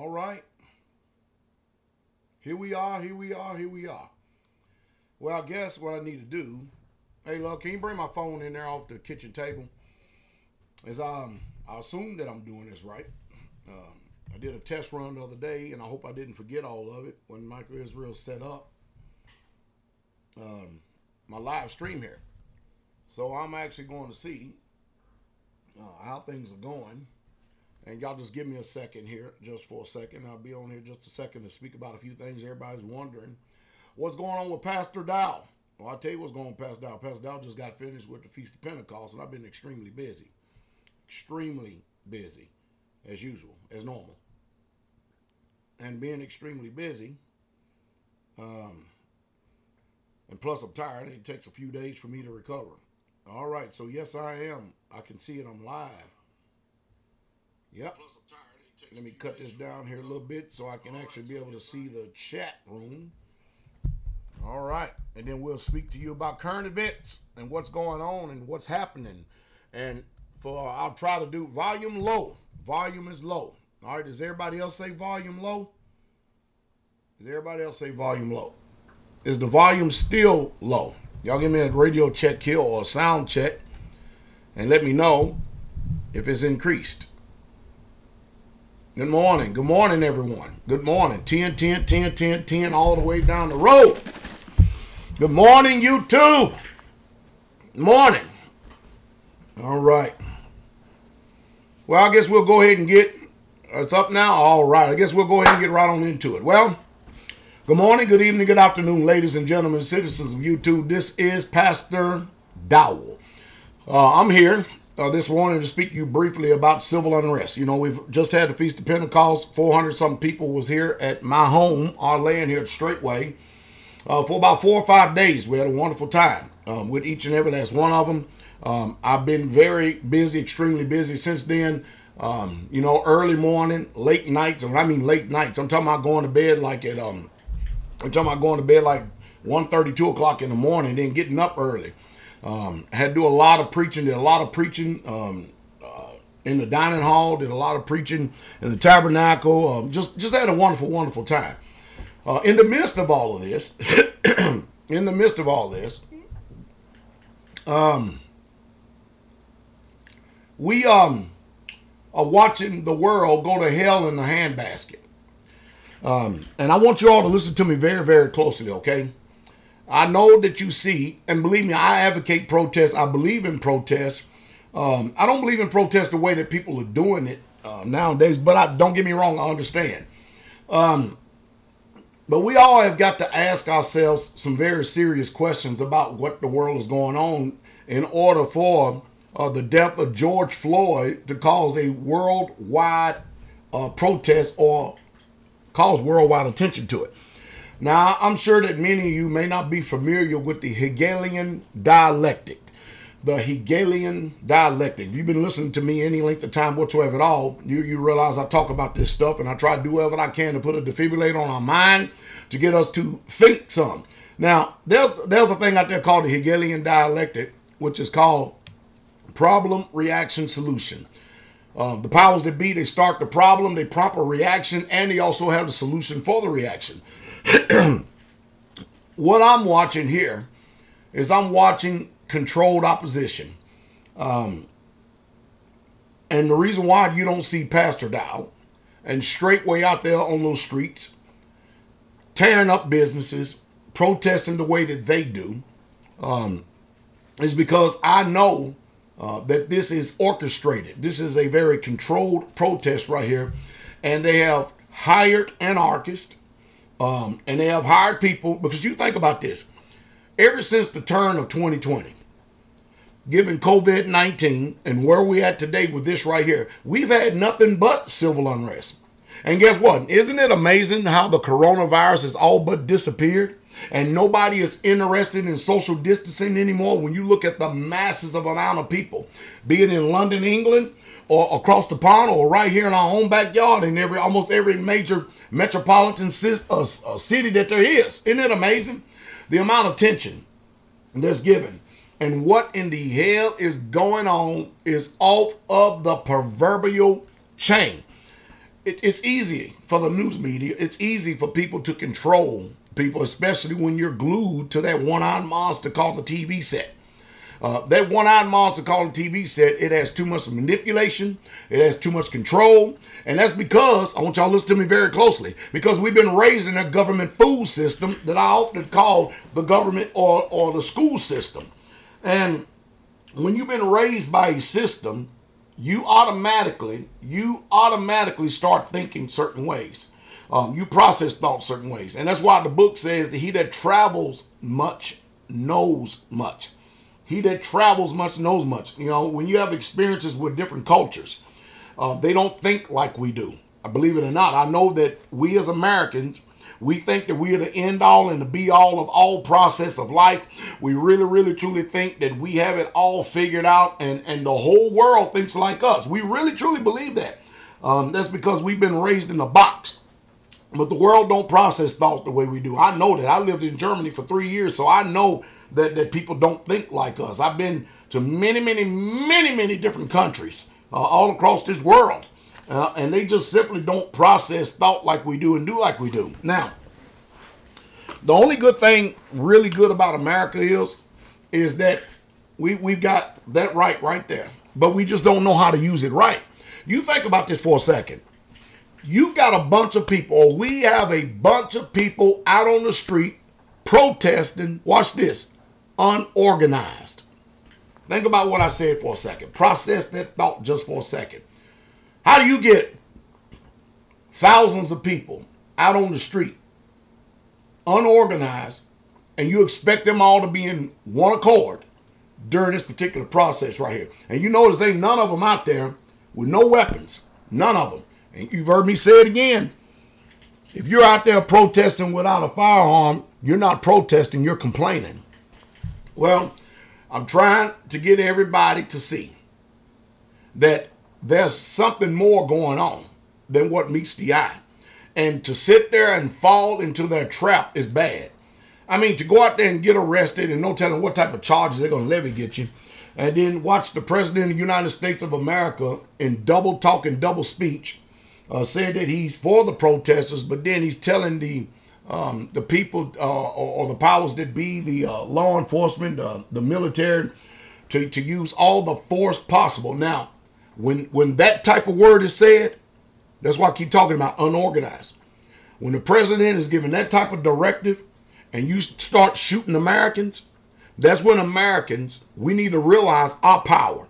All right. Here we are, here we are, here we are. Well, I guess what I need to do, hey, look, can you bring my phone in there off the kitchen table? As I assume that I'm doing this right. I did a test run the other day, and I hope I didn't forget all of it when Micro Israel set up my live stream here. So I'm actually going to see how things are going. And y'all just give me a second here, just for a second. I'll be on here just a second to speak about a few things. Everybody's wondering what's going on with Pastor Dowell. Well, I'll tell you what's going on with Pastor Dowell. Pastor Dowell just got finished with the Feast of Pentecost, and I've been extremely busy. Extremely busy, as usual, as normal. And being extremely busy, and plus I'm tired. It takes a few days for me to recover. All right, so yes, I am. I can see it. I'm live. Yep. Let me cut this down here a little bit so I can actually be able to see the chat room. All right. And then we'll speak to you about current events and what's going on and what's happening. And I'll try to do volume low. Volume is low. All right. Does everybody else say volume low? Does everybody else say volume low? Is the volume still low? Y'all give me a radio check here or a sound check and let me know if it's increased. Good morning. Good morning, everyone. Good morning. 10, 10, 10, 10, 10, all the way down the road. Good morning, YouTube. Good morning. All right. Well, I guess we'll go ahead and it's up now? All right. I guess we'll go ahead and get right on into it. Well, good morning, good evening, good afternoon, ladies and gentlemen, citizens of YouTube. This is Pastor Dowell. I'm here this morning to speak to you briefly about civil unrest. You know, we've just had the Feast of Pentecost. 400-something people was here at my home, our land here at Straightway, for about 4 or 5 days. We had a wonderful time with each and every last one of them. I've been very busy, extremely busy since then. You know, early morning, late nights. And when I mean late nights, I'm talking about going to bed like at I'm talking about going to bed like 1:30, 2 o'clock in the morning, then getting up early. I had to do a lot of preaching, did a lot of preaching in the dining hall, did a lot of preaching in the tabernacle, just had a wonderful, wonderful time. In the midst of all of this, we are watching the world go to hell in the handbasket. And I want you all to listen to me very, very closely, okay? I know that you see, and believe me, I advocate protest. I believe in protest. I don't believe in protest the way that people are doing it nowadays, but don't get me wrong, I understand. But we all have got to ask ourselves some very serious questions about what the world is going on in order for the death of George Floyd to cause a worldwide protest or cause worldwide attention to it. Now, I'm sure that many of you may not be familiar with the Hegelian dialectic. The Hegelian dialectic. If you've been listening to me any length of time whatsoever at all, you realize I talk about this stuff and I try to do whatever I can to put a defibrillator on our mind to get us to think some. Now, there's a thing out there called the Hegelian dialectic, which is called problem, reaction, solution. The powers that be, they start the problem, they prompt a reaction, and they also have the solution for the reaction. What I'm watching here is I'm watching controlled opposition. And the reason why you don't see Pastor Dowell and Straightway out there on those streets, tearing up businesses, protesting the way that they do, is because I know that this is orchestrated. This is a very controlled protest right here. And they have hired anarchists. And they have hired people, because you think about this, ever since the turn of 2020, given COVID-19 and where we at today with this right here, we've had nothing but civil unrest. And guess what? Isn't it amazing how the coronavirus has all but disappeared and nobody is interested in social distancing anymore? When you look at the masses of amount of people, be it in London, England, or across the pond, or right here in our own backyard, in almost every major metropolitan city that there is. Isn't it amazing? The amount of attention that's given. And what in the hell is going on is off of the proverbial chain. it's easy for the news media. It's easy for people to control people, especially when you're glued to that one-eyed monster called the TV set. That one-eyed monster called the TV set, it has too much manipulation. It has too much control. And that's because, I want y'all to listen to me very closely, because we've been raised in a government food system that I often call the government or the school system. And when you've been raised by a system, you automatically start thinking certain ways. You process thoughts certain ways. And that's why the book says that he that travels much knows much. He that travels much knows much. You know, when you have experiences with different cultures, they don't think like we do. I believe it or not. I know that we as Americans, we think that we are the end all and the be all of all process of life. We really, really, truly think that we have it all figured out and the whole world thinks like us. We really, truly believe that. That's because we've been raised in a box. But the world don't process thoughts the way we do. I know that. I lived in Germany for 3 years, so I know that people don't think like us. I've been to many, many, many, many different countries all across this world. And they just simply don't process thought like we do and do like we do. Now, the only good thing, really good about America is that we've got that right there. But we just don't know how to use it right. You think about this for a second. You've got a bunch of people, or we have a bunch of people out on the street protesting, watch this, unorganized. Think about what I said for a second. Process that thought just for a second. How do you get thousands of people out on the street, unorganized, and you expect them all to be in one accord during this particular process right here? And you notice ain't none of them out there with no weapons. None of them. And you've heard me say it again. If you're out there protesting without a firearm, you're not protesting, you're complaining. Well, I'm trying to get everybody to see that there's something more going on than what meets the eye. And to sit there and fall into their trap is bad. I mean, to go out there and get arrested and no telling what type of charges they're going to levy get you, and then watch the President of the United States of America in double talk and double speech said that he's for the protesters, but then he's telling the people or the powers that be, the law enforcement, the military, to use all the force possible. Now, when that type of word is said, that's why I keep talking about unorganized. When the president is giving that type of directive and you start shooting Americans, that's when Americans, we need to realize our power.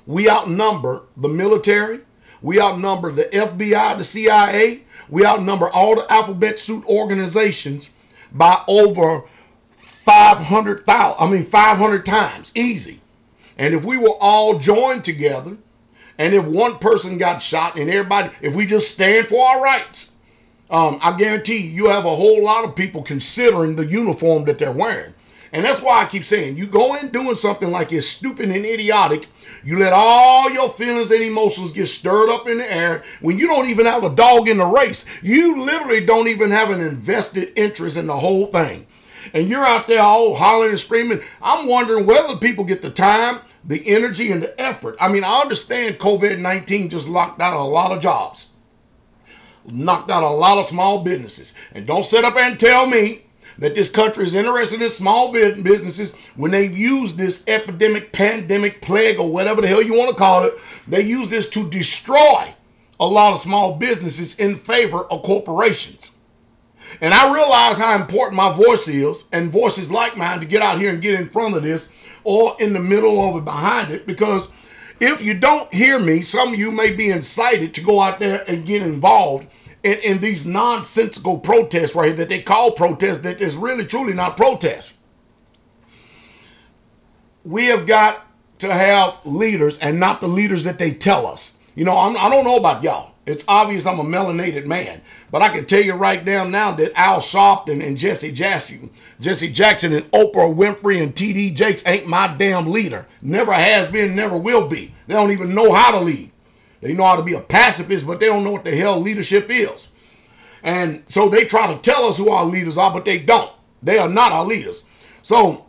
We outnumber the military. We outnumber the FBI, the CIA. We outnumber all the alphabet soup organizations by over 500 times, easy. And if we were all joined together, and if one person got shot and everybody, if we just stand for our rights, I guarantee you have a whole lot of people considering the uniform that they're wearing. And that's why I keep saying, you go in doing something like it's stupid and idiotic, you let all your feelings and emotions get stirred up in the air when you don't even have a dog in the race. You literally don't even have an invested interest in the whole thing. And you're out there all hollering and screaming. I'm wondering whether people get the time, the energy, and the effort. I mean, I understand COVID-19 just locked out a lot of jobs. Knocked out a lot of small businesses. And don't sit up and tell me that this country is interested in small businesses when they've used this epidemic, pandemic, plague, or whatever the hell you want to call it. They use this to destroy a lot of small businesses in favor of corporations. And I realize how important my voice is, and voices like mine, to get out here and get in front of this or in the middle of it, behind it, because if you don't hear me, some of you may be incited to go out there and get involved in these nonsensical protests right here that they call protests that is really truly not protests. We have got to have leaders and not the leaders that they tell us. You know, I don't know about y'all. It's obvious I'm a melanated man, but I can tell you right now that Al Sharpton and Jesse Jackson and Oprah Winfrey and T.D. Jakes ain't my damn leader. Never has been, never will be. They don't even know how to lead. They know how to be a pacifist, but they don't know what the hell leadership is. And so they try to tell us who our leaders are, but they don't. They are not our leaders. So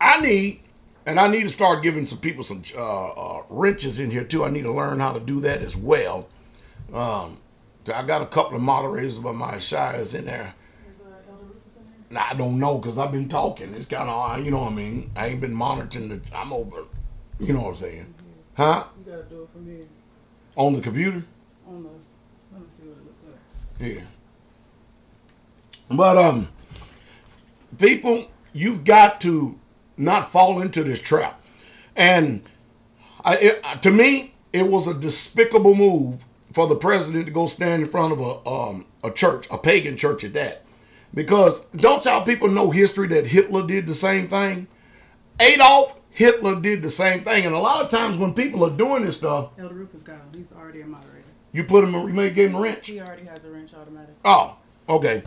I need to start giving some people some wrenches in here too. I need to learn how to do that as well. I got a couple of moderators, but my Shia is in there. Is Elder Rufus in there? I don't know, because I've been talking. It's kind of, you know what I mean? I ain't been monitoring I'm over, you know what I'm saying? Mm-hmm. Huh? You got to do it from here. On the computer? On the, let me see what it looks like. Yeah. But, people, you've got to not fall into this trap. And to me, it was a despicable move for the president to go stand in front of a church, a pagan church at that. Because don't y'all people know history that Hitler did the same thing? Adolf Hitler did the same thing. And a lot of times when people are doing this stuff, Elder Rufus got him. He's already a moderator. you put him, you may give him a wrench. He already has a wrench automatic. Oh, okay.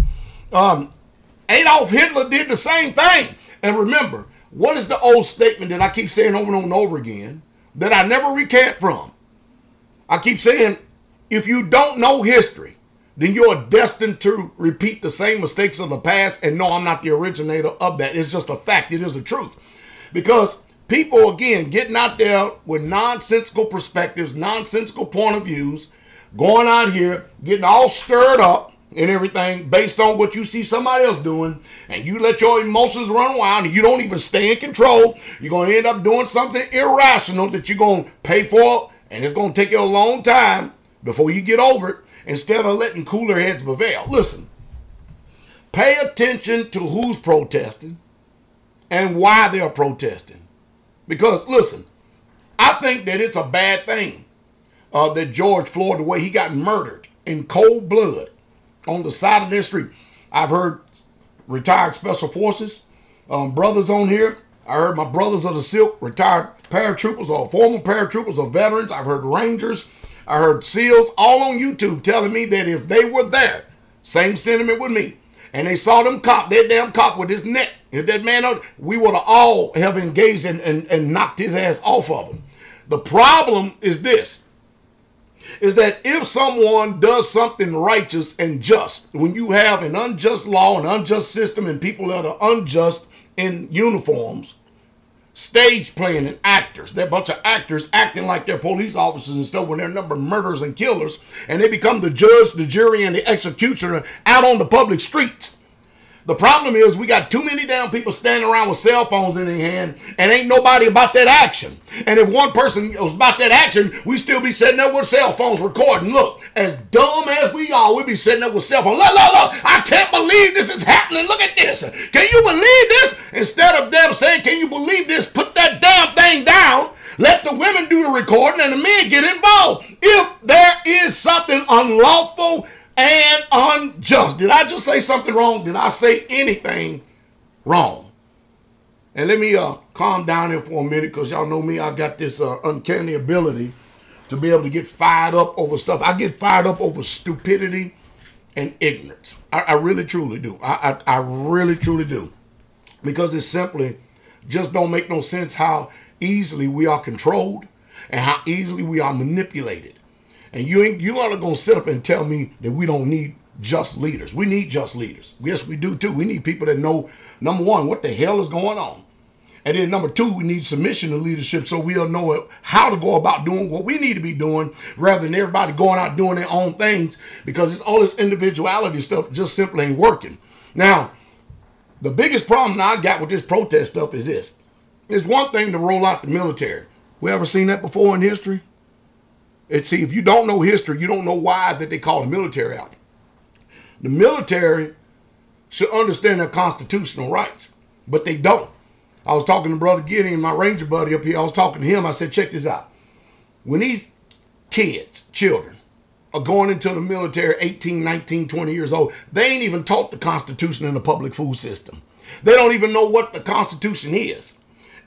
Adolf Hitler did the same thing. And remember, what is the old statement that I keep saying over and over again that I never recant from? I keep saying, if you don't know history, then you're destined to repeat the same mistakes of the past. And no, I'm not the originator of that. It's just a fact. It is the truth. Because people, again, getting out there with nonsensical perspectives, nonsensical point of views, going out here, getting all stirred up and everything based on what you see somebody else doing, and you let your emotions run wild and you don't even stay in control, you're going to end up doing something irrational that you're going to pay for, and it's going to take you a long time before you get over it, instead of letting cooler heads prevail. Listen, pay attention to who's protesting and why they're protesting. Because, listen, I think that it's a bad thing that George Floyd, the way he got murdered in cold blood on the side of their street. I've heard retired special forces brothers on here. I heard my brothers of the Silk, retired paratroopers or former paratroopers or veterans. I've heard Rangers. I heard SEALs all on YouTube telling me that if they were there, same sentiment with me, and they saw them cop, that damn cop with his neck, if that man, we would have all have engaged and knocked his ass off of him. The problem is this, is that if someone does something righteous and just, when you have an unjust law, an unjust system, and people that are unjust in uniforms, stage playing and actors, they're a bunch of actors acting like they're police officers and stuff when they're numbered murderers and killers, and they become the judge, the jury, and the executioner out on the public streets. The problem is we got too many damn people standing around with cell phones in their hand and ain't nobody about that action. And if one person was about that action, we still be sitting there with cell phones recording. Look, as dumb as we are, we be sitting there with cell phones. Look, I can't believe this is happening. Look at this. Can you believe this? Instead of them saying, can you believe this? Put that damn thing down. Let the women do the recording and the men get involved. If there is something unlawful and unjust. Did I just say something wrong? Did I say anything wrong? And let me calm down here for a minute, because y'all know me. I got this uncanny ability to be able to get fired up over stuff. I get fired up over stupidity and ignorance. I really, truly do. I really, truly do. Because it simply just don't make no sense how easily we are controlled and how easily we are manipulated. And you aren't going to sit up and tell me that we don't need just leaders. We need just leaders. Yes, we do too. We need people that know, number one, what the hell is going on. And then number two, we need submission to leadership so we'll know how to go about doing what we need to be doing rather than everybody going out doing their own things, because it's all this individuality stuff just simply ain't working. Now, the biggest problem I got with this protest stuff is this. It's one thing to roll out the military. We ever seen that before in history? See, if you don't know history, you don't know why that they call the military out. The military should understand their constitutional rights, but they don't. I was talking to Brother Gideon, my Ranger buddy up here. I was talking to him. I said, check this out. When these kids, children, are going into the military 18, 19, 20 years old, they ain't even taught the Constitution in the public food system. They don't even know what the Constitution is.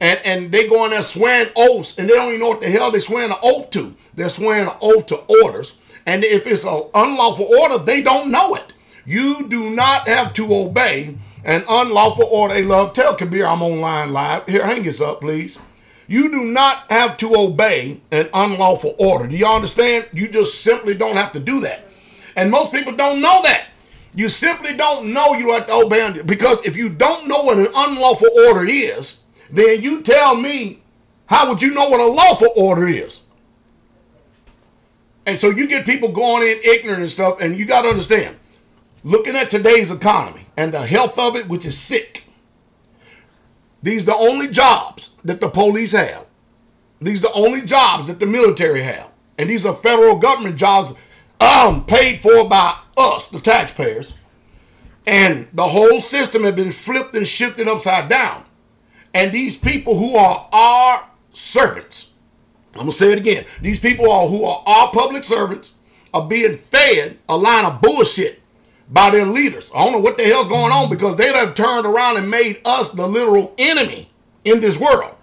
And they go in there swearing oaths, and they don't even know what the hell they're swearing an oath to. They're swearing an oath to orders. And if it's an unlawful order, they don't know it. You do not have to obey an unlawful order. Hey, love, tell Kabir I'm online live. Here, hang this up, please. You do not have to obey an unlawful order. Do you understand? You just simply don't have to do that. And most people don't know that. You simply don't know you have to obey. Because if you don't know what an unlawful order is, then you tell me, how would you know what a lawful order is? And so you get people going in ignorant and stuff, and you got to understand, looking at today's economy and the health of it, which is sick, these are the only jobs that the police have. These are the only jobs that the military have. And these are federal government jobs paid for by us, the taxpayers. And the whole system has been flipped and shifted upside down. And these people who are our servants, I'm going to say it again. These people who are our public servants are being fed a line of bullshit by their leaders. I don't know what the hell's going on, because they have turned around and made us the literal enemy in this world.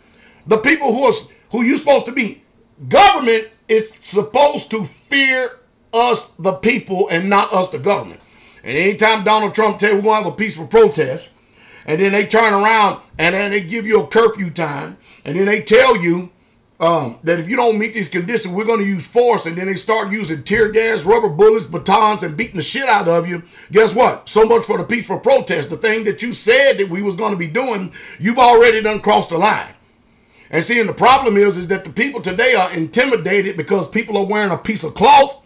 The people who you're supposed to be, government is supposed to fear us, the people, and not us, the government. And anytime Donald Trump tells you we're going to have a peaceful protest, and then they turn around and then they give you a curfew time, and then they tell you that if you don't meet these conditions, we're going to use force, and then they start using tear gas, rubber bullets, batons, and beating the shit out of you. Guess what? So much for the peaceful protest. The thing that you said that we was going to be doing, you've already done crossed the line. And see, and the problem is that the people today are intimidated because people are wearing a piece of cloth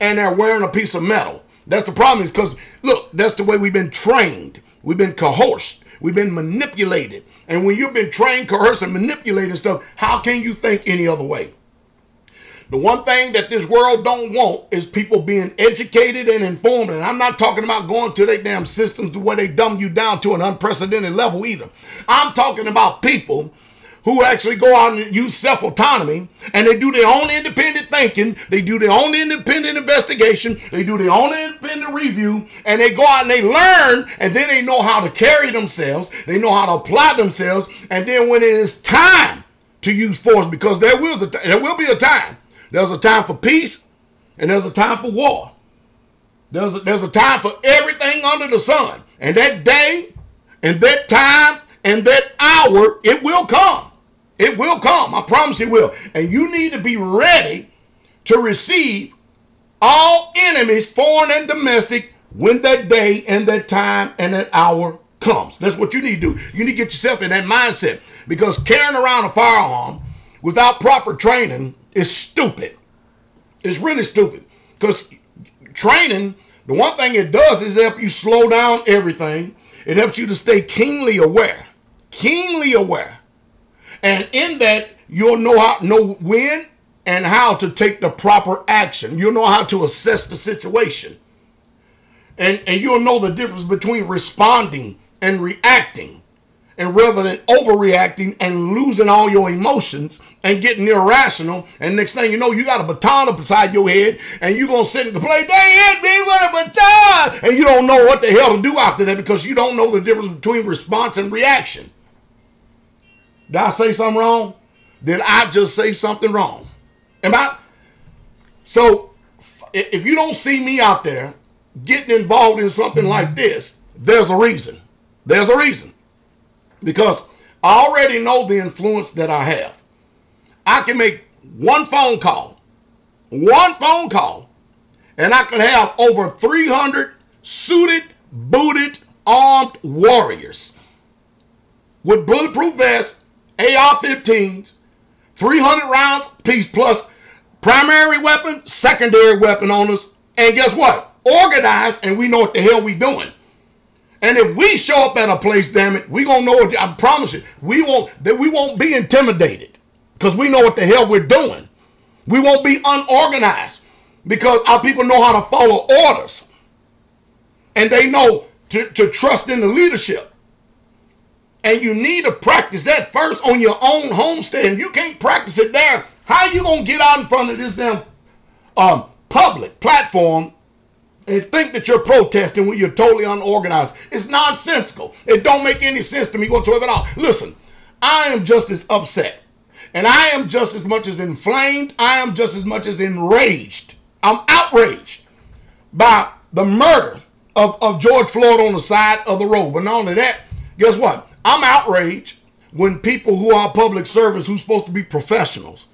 and they're wearing a piece of metal. That's the problem, is because, look, that's the way we've been trained. We've been coerced. We've been manipulated. And when you've been trained, coerced, and manipulated and stuff, how can you think any other way? The one thing that this world don't want is people being educated and informed. And I'm not talking about going to their damn systems to where they dumb you down to an unprecedented level either. I'm talking about people who actually go out and use self-autonomy, and they do their own independent thinking, they do their own independent investigation, they do their own independent review, and they go out and they learn, and then they know how to carry themselves, they know how to apply themselves, and then when it is time to use force, because there will be a time. There's a time for peace, and there's a time for war. There's a time for everything under the sun, and that day, and that time, and that hour, it will come. It will come. I promise it will. And you need to be ready to receive all enemies, foreign and domestic, when that day and that time and that hour comes. That's what you need to do. You need to get yourself in that mindset, because carrying around a firearm without proper training is stupid. It's really stupid, because training, the one thing it does is help you slow down everything. It helps you to stay keenly aware. Keenly aware. And in that, you'll know when and how to take the proper action. You'll know how to assess the situation. And you'll know the difference between responding and reacting. And rather than overreacting and losing all your emotions and getting irrational, and next thing you know, you got a baton up beside your head, and you're going to sit and complain, they hit me with a baton! And you don't know what the hell to do after that, because you don't know the difference between response and reaction. Did I say something wrong? Did I just say something wrong? So, if you don't see me out there getting involved in something like this, there's a reason. There's a reason. Because I already know the influence that I have. I can make one phone call, and I can have over 300 suited, booted, armed warriors with bulletproof vests, AR-15s, 300 rounds piece, plus primary weapon, secondary weapon on us. And guess what? Organized, and we know what the hell we doing. And if we show up at a place, damn it, we gonna know what, I promise you, we won't be intimidated, because we know what the hell we're doing. We won't be unorganized, because our people know how to follow orders. And they know to trust in the leadership. And you need to practice that first on your own homestead. And you can't practice it there. How you going to get out in front of this damn public platform and think that you're protesting when you're totally unorganized? It's nonsensical. It don't make any sense to me whatsoever at all. Listen, I am just as upset. And I am just as much as inflamed. I am just as much as enraged. I'm outraged by the murder of George Floyd on the side of the road. But not only that, guess what? I'm outraged when people who are public servants, who's supposed to be professionals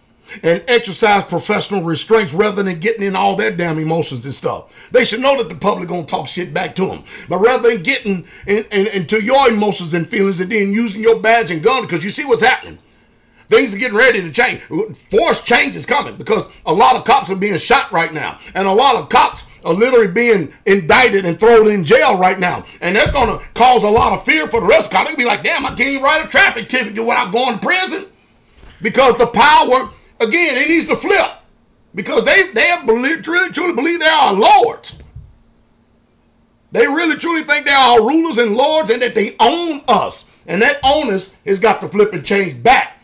and exercise professional restraints rather than getting in all their damn emotions and stuff. They should know that the public gonna talk shit back to them. But rather than getting into your emotions and feelings and then using your badge and gun, because you see what's happening. Things are getting ready to change. Forced change is coming because a lot of cops are being shot right now. And a lot of cops are literally being indicted and thrown in jail right now. And that's going to cause a lot of fear for the rest of cops. They'll be like, damn, I can't even write a traffic ticket without going to prison. Because the power, again, it needs to flip. Because they really, truly believe they are lords. They really, truly think they are rulers and lords and that they own us. And that onus has got to flip and change back.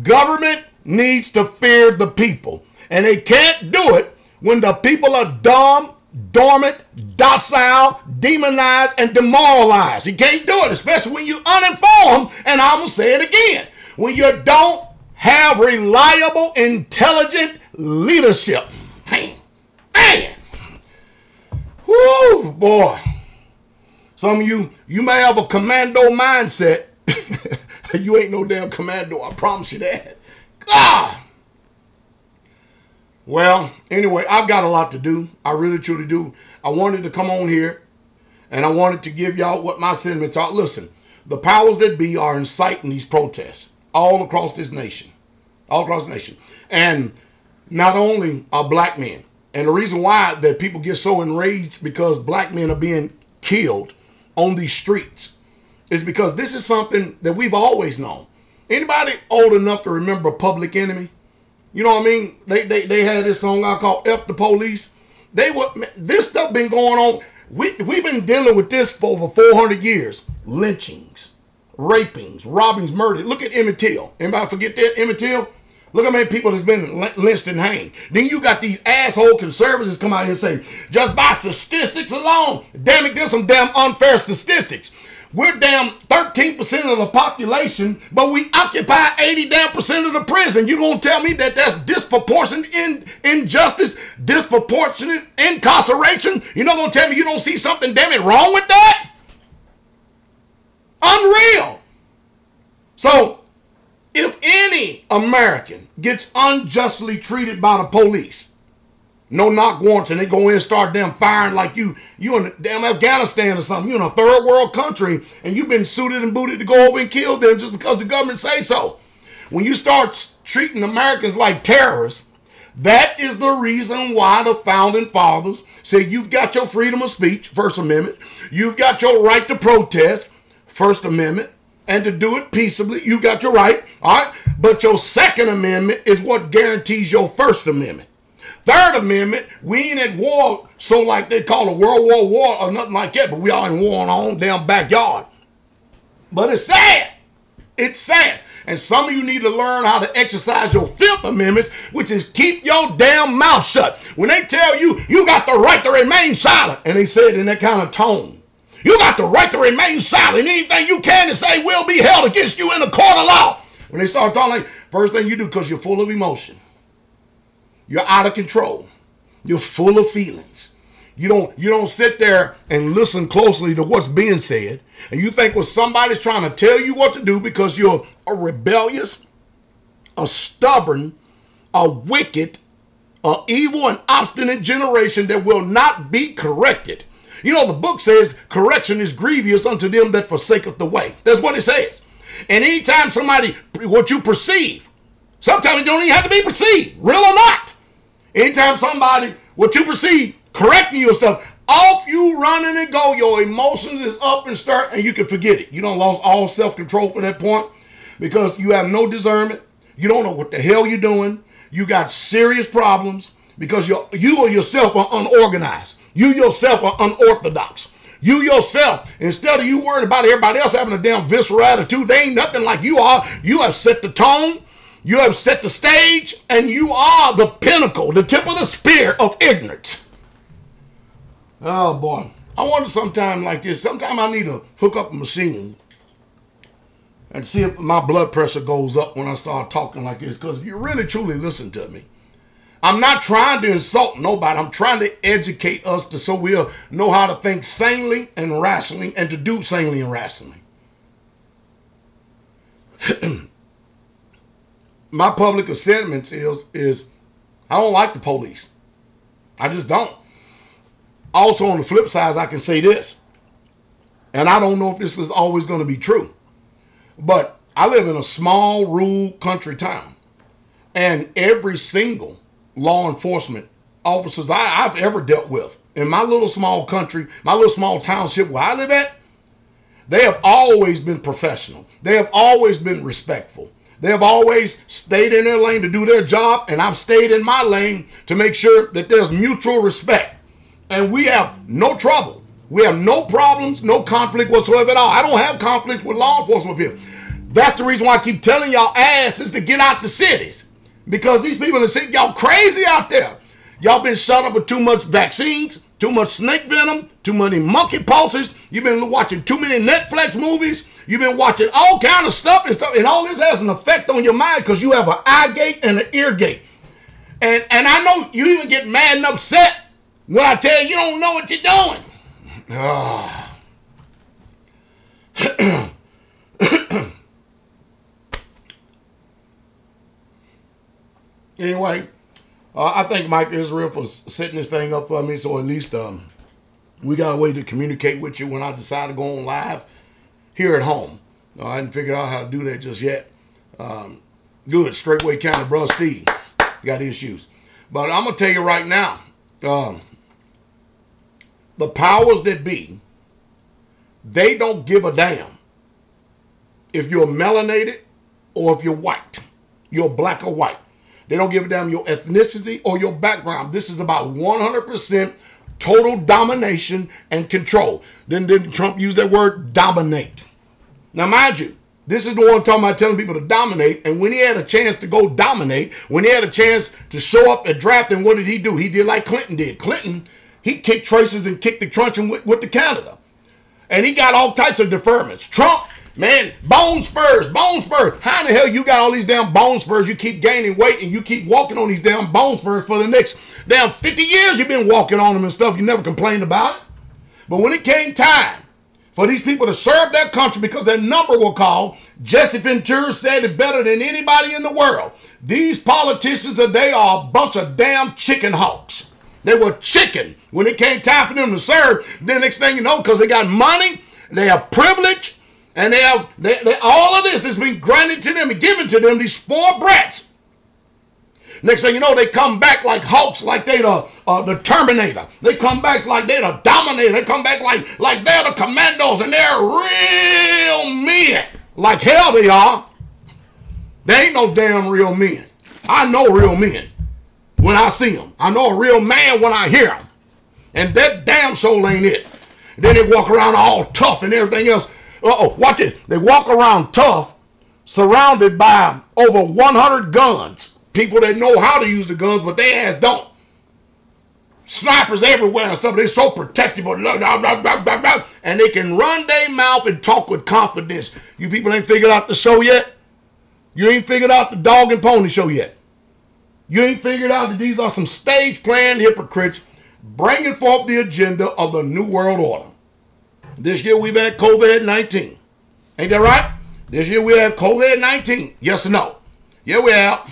Government needs to fear the people. And they can't do it when the people are dumb, dormant, docile, demonized, and demoralized. You can't do it, especially when you're uninformed. And I'm going to say it again. When you don't have reliable, intelligent leadership. Man. Whoo, boy. Some of you may have a commando mindset. You ain't no damn commando, I promise you that. God. Well, anyway, I've got a lot to do. I really, truly do. I wanted to come on here, and I wanted to give y'all what my sentiments are. Listen, the powers that be are inciting these protests all across this nation. All across the nation. And not only are black men, and the reason why that people get so enraged because black men are being killed on these streets is because this is something that we've always known. Anybody old enough to remember Public Enemy? You know what I mean? They had this song I called F the Police. This stuff been going on. We've been dealing with this for over 400 years. Lynchings, rapings, robbings, murder. Look at Emmett Till. Anybody forget that? Emmett Till? Look how many people has been lynched and hanged. Then you got these asshole conservatives come out here and say, just by statistics alone, damn it, there's some damn unfair statistics. We're damn 13% of the population, but we occupy 80 damn percent of the prison. You gonna tell me that that's disproportionate injustice, disproportionate incarceration? You're not gonna tell me you don't see something damn it wrong with that? Unreal. So, if any American gets unjustly treated by the police, no knock warrants, and they go in and start damn firing like you in damn Afghanistan or something. You in a third world country, and you've been suited and booted to go over and kill them just because the government say so. When you start treating Americans like terrorists, that is the reason why the founding fathers said you've got your freedom of speech, First Amendment. You've got your right to protest, First Amendment. And to do it peaceably, you got your right, all right? But your Second Amendment is what guarantees your First Amendment. Third Amendment, we ain't at war, so like they call a World War or nothing like that, but we are in war in our own damn backyard. But it's sad. It's sad. And some of you need to learn how to exercise your Fifth Amendment, which is keep your damn mouth shut. When they tell you, you got the right to remain silent, and they say it in that kind of tone. You got the right to remain silent. Anything you can to say will be held against you in the court of law. When they start talking, like, first thing you do, because you're full of emotion. You're out of control. You're full of feelings. You don't sit there and listen closely to what's being said. And you think, well, somebody's trying to tell you what to do because you're a rebellious, a stubborn, a wicked, a evil and obstinate generation that will not be corrected. You know, the book says correction is grievous unto them that forsaketh the way. That's what it says. And anytime somebody, what you perceive, sometimes it don't even have to be perceived, real or not. Anytime somebody, what you perceive, correcting you and stuff, off you running and go, your emotions is up and start, and you can forget it. You don't lost all self-control for that point because you have no discernment. You don't know what the hell you're doing. You got serious problems because you or yourself are unorganized. You yourself are unorthodox. You yourself, instead of you worrying about everybody else having a damn visceral attitude, they ain't nothing like you are. You have set the tone, you have set the stage, and you are the pinnacle, the tip of the spear of ignorance. Oh, boy. I wonder sometime like this, sometime I need to hook up a machine and see if my blood pressure goes up when I start talking like this, because if you really, truly listen to me, I'm not trying to insult nobody. I'm trying to educate us so we'll know how to think sanely and rationally and to do sanely and rationally. My public sentiments is I don't like the police. I just don't. Also, on the flip side, I can say this, and I don't know if this is always going to be true, but I live in a small rural country town, and every single law enforcement officers I've ever dealt with in my little small country, my little small township where I live at, they have always been professional. They have always been respectful. They have always stayed in their lane to do their job, and I've stayed in my lane to make sure that there's mutual respect. And we have no trouble. We have no problems, no conflict whatsoever at all. I don't have conflict with law enforcement people. That's the reason why I keep telling y'all asses to get out the cities. Because these people in the city, y'all crazy out there. Y'all been shut up with too much vaccines, too much snake venom, too many monkey pulses. You've been watching too many Netflix movies. You've been watching all kind of stuff. And all this has an effect on your mind because you have an eye gate and an ear gate. And I know you even get mad and upset when I tell you don't know what you're doing. Anyway, I thank Mike Israel for setting this thing up for me, so at least we got a way to communicate with you when I decide to go on live here at home. I hadn't figured out how to do that just yet. Good, Straightway County, bro, Steve. Got issues. But I'm going to tell you right now, the powers that be, they don't give a damn if you're melanated or if you're white. You're black or white. They don't give a damn your ethnicity or your background. This is about 100% total domination and control. Didn't Trump use that word, dominate? Now, mind you, this is the one talking about telling people to dominate. And when he had a chance to go dominate, when he had a chance to show up at drafting, what did he do? He did like Clinton did. Clinton, he kicked traces and kicked the truncheon with the Canada. And he got all types of deferments. Trump, man, bone spurs, bone spurs. How in the hell you got all these damn bone spurs? You keep gaining weight and you keep walking on these damn bone spurs for the next damn 50 years you've been walking on them and stuff. You never complained about it. But when it came time for these people to serve their country because their number will call, Jesse Ventura said it better than anybody in the world. These politicians today are a bunch of damn chicken hawks. They were chicken when it came time for them to serve. Then next thing you know, because they got money, they have privilege, and they have all of this has been granted to them and given to them, these spoiled brats. Next thing you know, they come back like hawks, like they the Terminator. They come back like they're the Dominator. They come back like they're the Commandos, and they're real men. Like hell they are. They ain't no damn real men. I know real men when I see them. I know a real man when I hear them. And that damn soul ain't it. And then they walk around all tough and everything else. Watch it. They walk around tough, surrounded by over 100 guns. People that know how to use the guns, but they ass don't. Snipers everywhere and stuff. They're so protective. And they can run their mouth and talk with confidence. You people ain't figured out the show yet? You ain't figured out the dog and pony show yet? You ain't figured out that these are some stage-playing hypocrites bringing forth the agenda of the New World Order. This year we've had COVID-19. Ain't that right? This year we have COVID-19. Yes or no? Yeah, we have.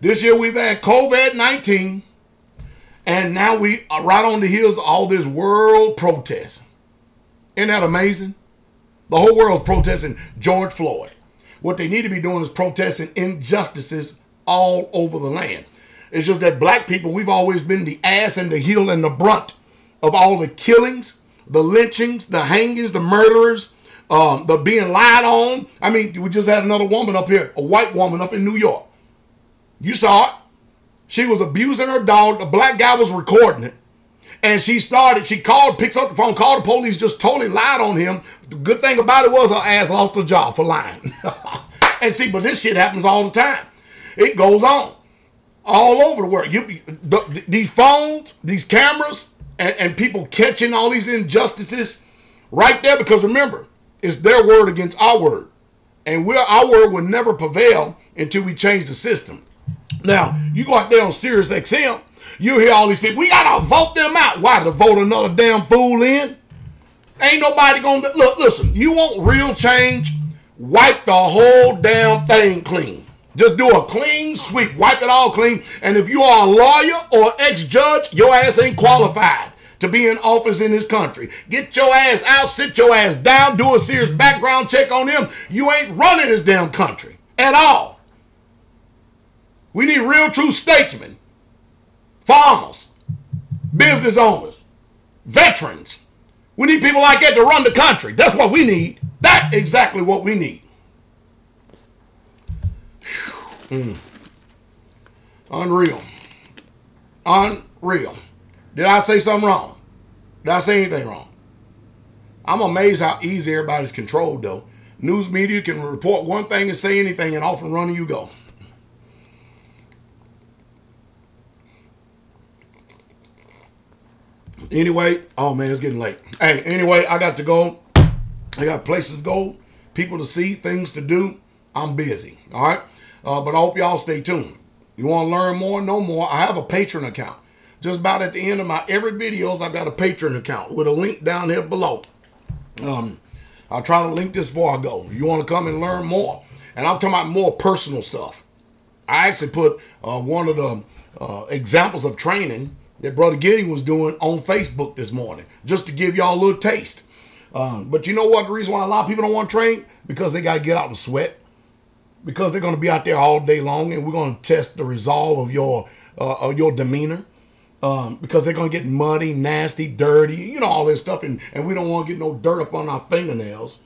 This year we've had COVID-19. And now we are right on the heels of all this world protest. Isn't that amazing? The whole world's protesting George Floyd. What they need to be doing is protesting injustices all over the land. It's just that black people, we've always been the ass and the heel and the brunt of all the killings, the lynchings, the hangings, the murderers, the being lied on. I mean, we just had another woman up here, a white woman up in New York. You saw it. She was abusing her dog. The black guy was recording it. And she called, picks up the phone, called the police, just totally lied on him. The good thing about it was her ass lost her job for lying. And see, but this shit happens all the time. It goes on all over the world. These phones, these cameras, and people catching all these injustices right there, because remember, it's their word against our word. And our word will never prevail until we change the system. Now, you go out there on Sirius XM, you hear all these people, we got to vote them out. Why? To vote another damn fool in? Ain't nobody going to, look, listen, you want real change? Wipe the whole damn thing clean. Just do a clean sweep. Wipe it all clean. And if you are a lawyer or ex-judge, your ass ain't qualified to be in office in this country. Get your ass out, sit your ass down, do a serious background check on them. You ain't running this damn country at all. We need real true statesmen, farmers, business owners, veterans. We need people like that to run the country. That's what we need. That's exactly what we need. Unreal. Unreal. Did I say something wrong? Did I say anything wrong? I'm amazed how easy everybody's controlled, though. News media can report one thing and say anything, and off and running you go. Anyway, oh man, it's getting late. Hey, anyway, I got to go. I got places to go, people to see, things to do. I'm busy, all right? But I hope y'all stay tuned. You want to learn more, know more, I have a Patreon account. Just about at the end of my every videos, I've got a Patreon account with a link down here below. I'll try to link this before I go. You want to come and learn more. And I'm talking about more personal stuff. I actually put one of the examples of training that Brother Gideon was doing on Facebook this morning, just to give y'all a little taste. But you know what? The reason why a lot of people don't want to train? Because they got to get out and sweat. Because they're going to be out there all day long, and we're going to test the resolve of your demeanor. Because they're going to get muddy, nasty, dirty, you know, all this stuff. And we don't want to get no dirt up on our fingernails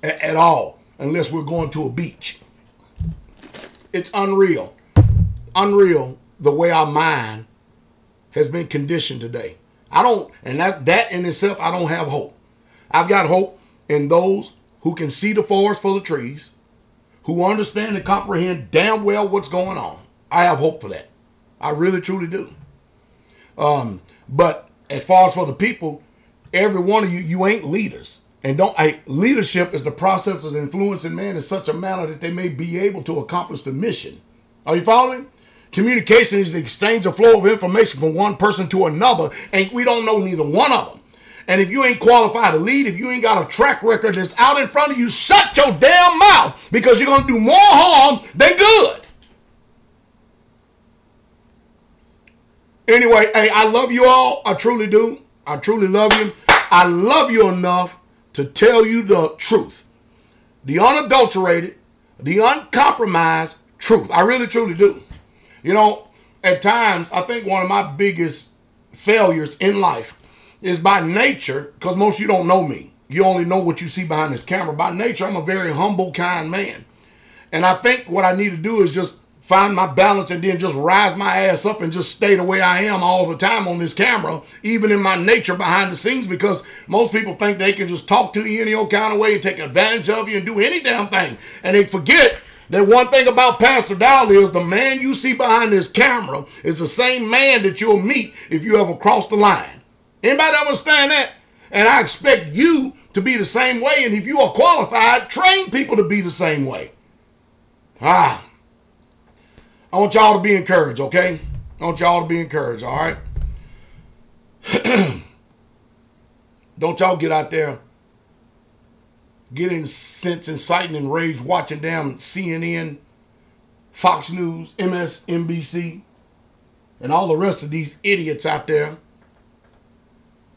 at all, unless we're going to a beach. It's unreal. Unreal the way our mind has been conditioned today. And that in itself, I don't have hope. I've got hope in those who can see the forest for the trees, who understand and comprehend damn well what's going on. I have hope for that. I really, truly do. But as far as for the people, every one of you ain't leaders. And leadership is the process of influencing man in such a manner that they may be able to accomplish the mission. Are you following? Communication is the exchange of flow of information from one person to another, and we don't know neither one of them. And if you ain't qualified to lead, if you ain't got a track record that's out in front of you, shut your damn mouth, because you're going to do more harm than good. Anyway, hey, I love you all. I truly do. I truly love you. I love you enough to tell you the truth. The unadulterated, the uncompromised truth. I really, truly do. You know, at times, I think one of my biggest failures in life is by nature, because most of you don't know me. You only know what you see behind this camera. By nature, I'm a very humble, kind man. And I think what I need to do is just find my balance and then just rise my ass up and just stay the way I am all the time on this camera, even in my nature behind the scenes, because most people think they can just talk to you any old kind of way and take advantage of you and do any damn thing. And they forget that one thing about Pastor Dowell is the man you see behind this camera is the same man that you'll meet if you ever cross the line. Anybody understand that? And I expect you to be the same way. And if you are qualified, train people to be the same way. I want y'all to be encouraged, okay? I want y'all to be encouraged, all right? Don't y'all get out there getting sense, inciting, and rage watching damn CNN, Fox News, MSNBC, and all the rest of these idiots out there.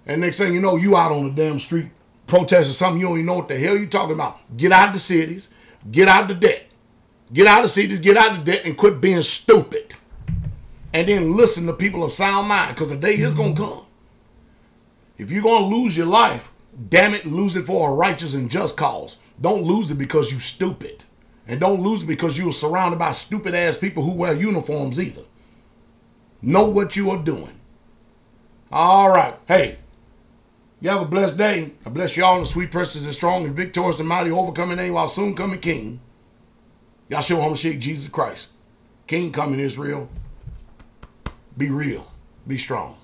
And next thing you know, you out on the damn street protesting something you don't even know what the hell you talking about. Get out of the cities. Get out of the debt. Get out of the cities. Get out of the debt and quit being stupid. And then listen to people of sound mind, because the day is going to come. If you're going to lose your life, damn it, lose it for a righteous and just cause. Don't lose it because you're stupid. And don't lose it because you're surrounded by stupid-ass people who wear uniforms either. Know what you are doing. All right. Hey, you have a blessed day. I bless y'all in the sweet, precious, and strong, and victorious, and mighty, overcoming name, while soon coming King. Yahshua HaMashiach, Jesus Christ. King coming, Israel. Be real. Be strong.